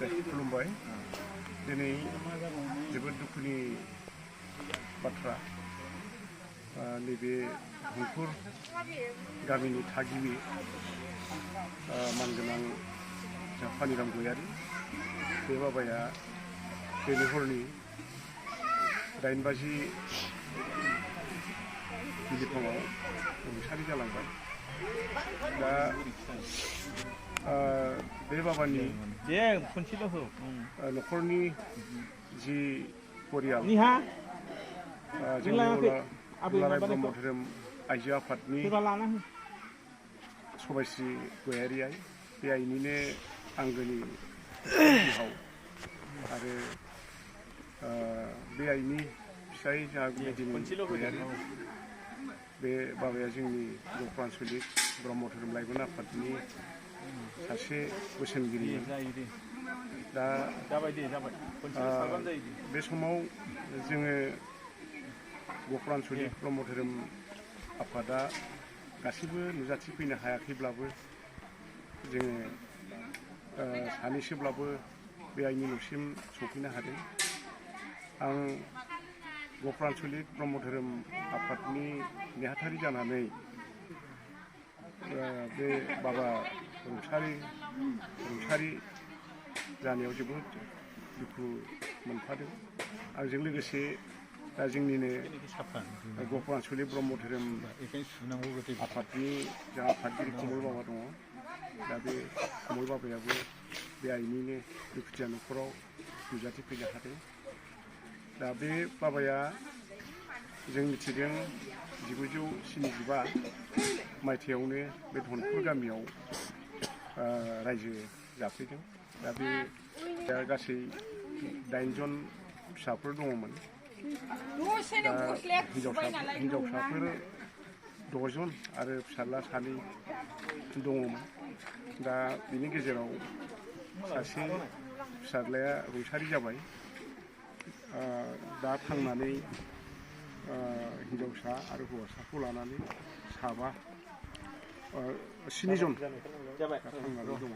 खुलुमबाय दिनै जोबोद दुखुनि बाथ्रा नैबे धंखुर गामिनि थागिबि मानगोनां पानिराम गयारी बे बाबाया दिनै हरनि 8:00 बिलिफाङाव रुंसारि जालांबाय। दा बे बाबानि न'खरनि जि परियाल जोंनि दुलाराय ब्रह्म धोरोम आइजो आफादनि सबायश्री गयारी आइ बे आइनिनो आंगोनि बिहाव आरो बे आइनि फिसाय जोंहा गयारी बे बाबाया जोंनि गफुर आन्चलिक ब्रह्म धोरोम लाइमोन आफादनि सासे बोसोनगिरि। दा बे समाव जोङो गफुर आन्चलिक ब्रह्म धोरोम आफादा गासिबो नुजाथिफैनो हायाखैब्लाबो जोङो सानैसोब्लाबो बे आइनि न'सिम सफैनो हादों। आं गफुर आन्चलिक ब्रह्म धोरोम आफादनि नेहाथारि जानानै बे बाबा रुंसारि जानायाव जोबोद दुखु मोनफादों। आंजों लोगोसे दा जोंनिनो गफुर आन्चलिक ब्रह्म धोरोम आफादनि जा आफादगिरि कमल बाबा दङ। दा बे कमल बाबायाबो बे आइनिनो दुखुथिया न'खराव नुजाथिफैनो हादों। दा बे बाबाया जों मिथिदों 1975 मायथाइयावनो बे धनपुर गामियाव रायजो जाफैदों। दा बे गासै 8 जन फिसाफोर दङमोन। दा हिनजावसाफोर 6 जन आरो फिसाज्ला 2 दङमोन। दा बिनि गेजेराव सासे फिसाज्लाया रुंसारि जाबाय। दा थांनानै हिनजावसा आरो हौवासाखौ लानानै 7 जन थांनानै दङ।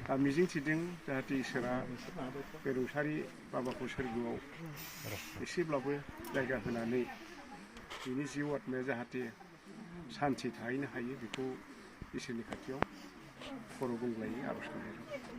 दा मिजिंथिदों जाहाथे इसोरा बे रुंसारि बाबाखौ सोरगोआव एसेब्लाबो जायगा होनानै बिनि जिउ आत्माया जाहाथे सान्थि थाहैनो हायो बेखौ इसोरनि खाथियाव खर' गंग्लायै आर'ज खालामनाय जाबाय।